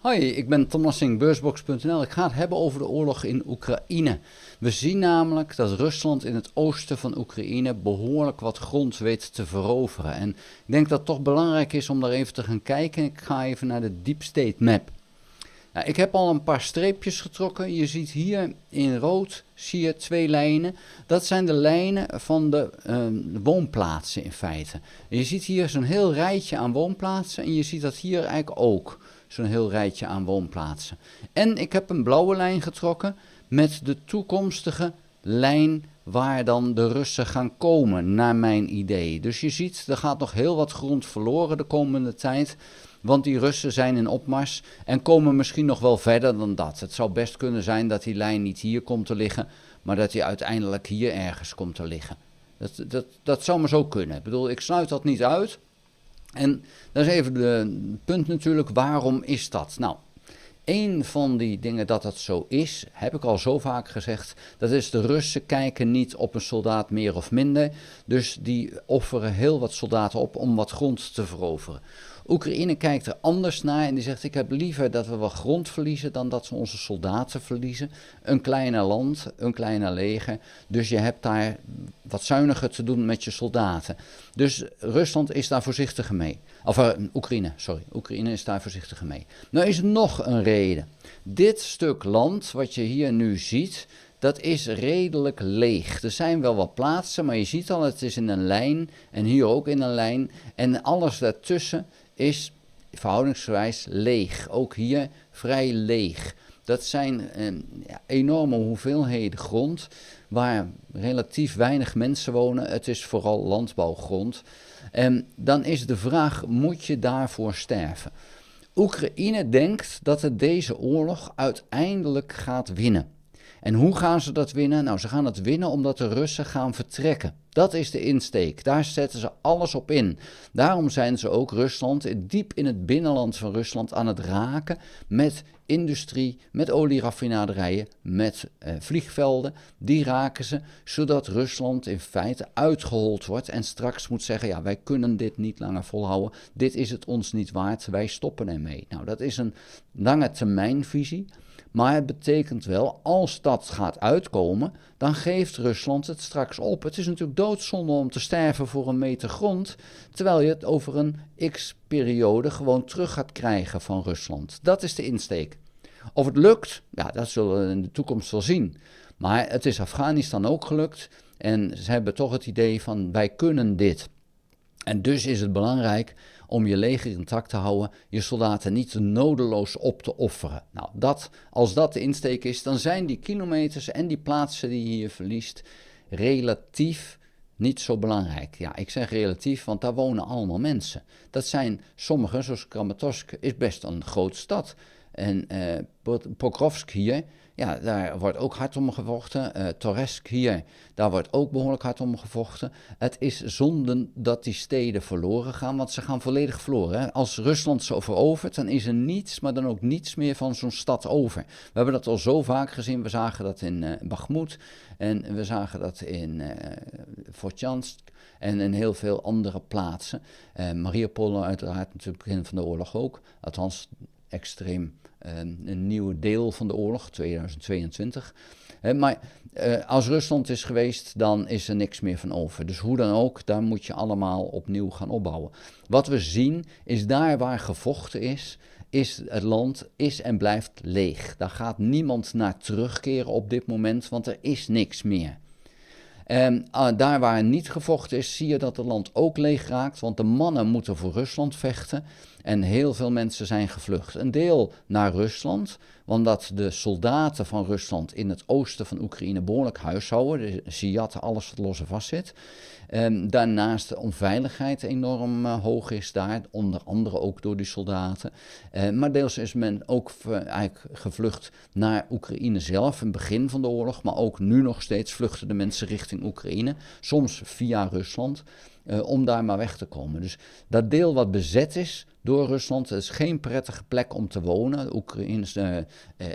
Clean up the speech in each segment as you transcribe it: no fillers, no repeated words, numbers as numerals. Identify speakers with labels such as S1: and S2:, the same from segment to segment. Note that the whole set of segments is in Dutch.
S1: Hoi, ik ben Tom Lassing, beursbox.nl. Ik ga het hebben over de oorlog in Oekraïne. We zien namelijk dat Rusland in het oosten van Oekraïne behoorlijk wat grond weet te veroveren. En ik denk dat het toch belangrijk is om daar even te gaan kijken. Ik ga even naar de Deep State Map. Nou, ik heb al een paar streepjes getrokken. Je ziet hier in rood zie je twee lijnen. Dat zijn de lijnen van de woonplaatsen in feite. En je ziet hier zo'n heel rijtje aan woonplaatsen en je ziet dat hier eigenlijk ook. Zo'n heel rijtje aan woonplaatsen. En ik heb een blauwe lijn getrokken met de toekomstige lijn waar dan de Russen gaan komen, naar mijn idee. Dus je ziet, er gaat nog heel wat grond verloren de komende tijd. Want die Russen zijn in opmars en komen misschien nog wel verder dan dat. Het zou best kunnen zijn dat die lijn niet hier komt te liggen, maar dat die uiteindelijk hier ergens komt te liggen. Dat zou maar zo kunnen. Ik bedoel, ik sluit dat niet uit. En dat is even het punt natuurlijk, waarom is dat? Nou, een van die dingen dat dat zo is, heb ik al zo vaak gezegd, dat is de Russen kijken niet op een soldaat meer of minder. Dus die offeren heel wat soldaten op om wat grond te veroveren. Oekraïne kijkt er anders naar en die zegt, ik heb liever dat we wat grond verliezen dan dat we onze soldaten verliezen. Een kleiner land, een kleiner leger, dus je hebt daar wat zuiniger te doen met je soldaten. Dus Rusland is daar voorzichtiger mee. Oekraïne is daar voorzichtiger mee. Nou is er nog een reden. Dit stuk land wat je hier nu ziet, dat is redelijk leeg. Er zijn wel wat plaatsen, maar je ziet al, het is in een lijn en hier ook in een lijn. En alles daartussen is verhoudingsgewijs leeg. Ook hier vrij leeg. Dat zijn enorme hoeveelheden grond waar relatief weinig mensen wonen. Het is vooral landbouwgrond. En dan is de vraag, moet je daarvoor sterven? Oekraïne denkt dat het deze oorlog uiteindelijk gaat winnen. En hoe gaan ze dat winnen? Nou, ze gaan het winnen omdat de Russen gaan vertrekken. Dat is de insteek. Daar zetten ze alles op in. Daarom zijn ze ook Rusland, diep in het binnenland van Rusland, aan het raken met industrie, met olieraffinaderijen, met vliegvelden. Die raken ze, zodat Rusland in feite uitgehold wordt en straks moet zeggen, ja, wij kunnen dit niet langer volhouden. Dit is het ons niet waard, wij stoppen ermee. Nou, dat is een lange termijnvisie. Maar het betekent wel, als dat gaat uitkomen, dan geeft Rusland het straks op. Het is natuurlijk doodzonde om te sterven voor een meter grond, terwijl je het over een x-periode gewoon terug gaat krijgen van Rusland. Dat is de insteek. Of het lukt, ja, dat zullen we in de toekomst wel zien. Maar het is Afghanistan ook gelukt en ze hebben toch het idee van, wij kunnen dit. En dus is het belangrijk om je leger intact te houden, je soldaten niet nodeloos op te offeren. Nou, als dat de insteek is, dan zijn die kilometers en die plaatsen die je hier verliest relatief niet zo belangrijk. Ja, ik zeg relatief, want daar wonen allemaal mensen. Dat zijn sommigen, zoals Kramatorsk, is best een grote stad. En Pokrovsk hier, ja, daar wordt ook hard om gevochten. Toretsk hier, daar wordt ook behoorlijk hard om gevochten. Het is zonde dat die steden verloren gaan, want ze gaan volledig verloren. Hè. Als Rusland zo verovert, dan is er niets, maar dan ook niets meer van zo'n stad over. We hebben dat al zo vaak gezien. We zagen dat in Bakhmut en we zagen dat in Volchansk en in heel veel andere plaatsen. Mariupol uiteraard natuurlijk begin van de oorlog ook, althans extreem een nieuwe deel van de oorlog, 2022. Maar als Rusland is geweest, dan is er niks meer van over. Dus hoe dan ook, daar moet je allemaal opnieuw gaan opbouwen. Wat we zien, is daar waar gevochten is het land is en blijft leeg. Daar gaat niemand naar terugkeren op dit moment, want er is niks meer. Daar waar niet gevochten is, zie je dat het land ook leeg raakt, want de mannen moeten voor Rusland vechten en heel veel mensen zijn gevlucht. Een deel naar Rusland, omdat de soldaten van Rusland in het oosten van Oekraïne behoorlijk huishouden, de Siyat, alles wat los en vast zit. Daarnaast de onveiligheid enorm hoog is daar, onder andere ook door die soldaten. Maar deels is men ook eigenlijk gevlucht naar Oekraïne zelf, in het begin van de oorlog, maar ook nu nog steeds vluchten de mensen richting Oekraïne, soms via Rusland, om daar maar weg te komen. Dus dat deel wat bezet is door Rusland, is geen prettige plek om te wonen. De Oekraïnse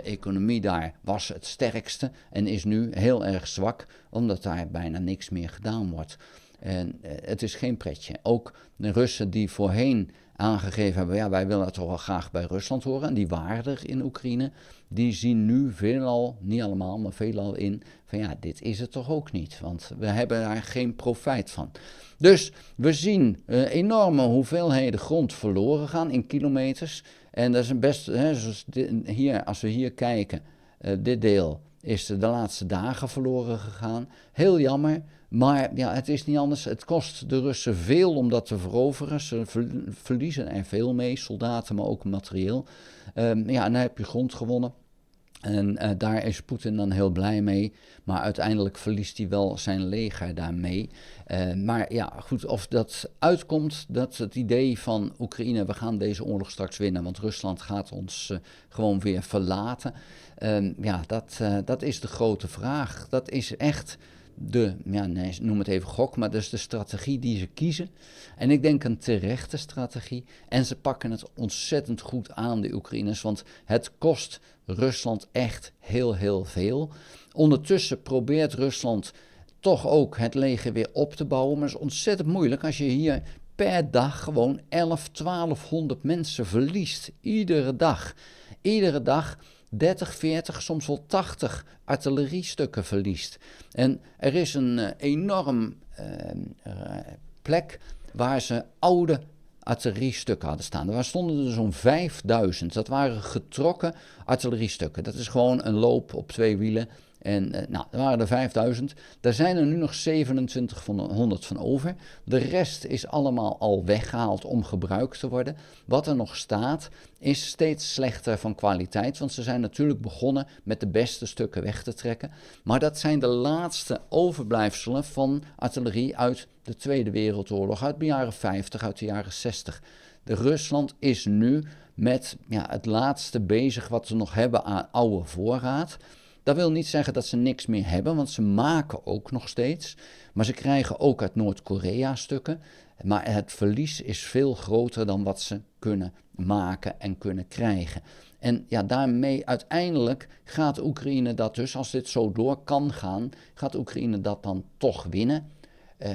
S1: economie daar was het sterkste en is nu heel erg zwak, omdat daar bijna niks meer gedaan wordt. En het is geen pretje. Ook de Russen die voorheen aangegeven hebben, ja, wij willen het toch wel graag bij Rusland horen, en die waren er in Oekraïne, die zien nu veelal, niet allemaal, maar veelal in, van ja, dit is het toch ook niet, want we hebben daar geen profijt van. Dus we zien enorme hoeveelheden grond verloren gaan in kilometers, en dat is een best, zoals hier, als we hier kijken, dit deel is de laatste dagen verloren gegaan. Heel jammer, maar ja, het is niet anders. Het kost de Russen veel om dat te veroveren. Ze verliezen er veel mee, soldaten, maar ook materieel. Ja, en dan heb je grond gewonnen. En daar is Poetin dan heel blij mee. Maar uiteindelijk verliest hij wel zijn leger daarmee. Maar ja, goed, of dat uitkomt, dat het idee van Oekraïne, we gaan deze oorlog straks winnen, want Rusland gaat ons gewoon weer verlaten. Ja, dat is de grote vraag. Dat is echt noem het even gok, maar dat is de strategie die ze kiezen. En ik denk een terechte strategie. En ze pakken het ontzettend goed aan, de Oekraïners, want het kost Rusland echt heel, heel veel. Ondertussen probeert Rusland toch ook het leger weer op te bouwen, maar het is ontzettend moeilijk als je hier per dag gewoon 1200 mensen verliest. Iedere dag. Iedere dag 30, 40, soms wel 80 artilleriestukken verliest. En er is een enorm plek waar ze oude artilleriestukken hadden staan. Er stonden er zo'n 5000. Dat waren getrokken artilleriestukken. Dat is gewoon een loop op 2 wielen. En er waren er 5000. Daar zijn er nu nog 2700 van over. De rest is allemaal al weggehaald om gebruikt te worden. Wat er nog staat is steeds slechter van kwaliteit. Want ze zijn natuurlijk begonnen met de beste stukken weg te trekken. Maar dat zijn de laatste overblijfselen van artillerie uit de Tweede Wereldoorlog. Uit de jaren 50, uit de jaren 60. Rusland is nu met het laatste bezig wat ze nog hebben aan oude voorraad. Dat wil niet zeggen dat ze niks meer hebben, want ze maken ook nog steeds. Maar ze krijgen ook uit Noord-Korea stukken. Maar het verlies is veel groter dan wat ze kunnen maken en kunnen krijgen. En ja, daarmee uiteindelijk gaat Oekraïne dat dus, als dit zo door kan gaan, gaat Oekraïne dat dan toch winnen.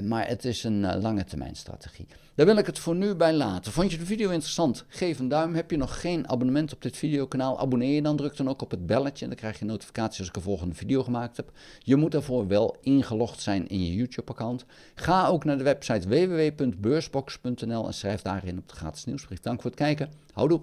S1: Maar het is een lange termijn strategie. Daar wil ik het voor nu bij laten. Vond je de video interessant? Geef een duim. Heb je nog geen abonnement op dit videokanaal? Abonneer je dan. Druk dan ook op het belletje. En dan krijg je een notificatie als ik een volgende video gemaakt heb. Je moet daarvoor wel ingelogd zijn in je YouTube-account. Ga ook naar de website www.beursbox.nl en schrijf daarin op de gratis nieuwsbrief. Dank voor het kijken. Houdoe.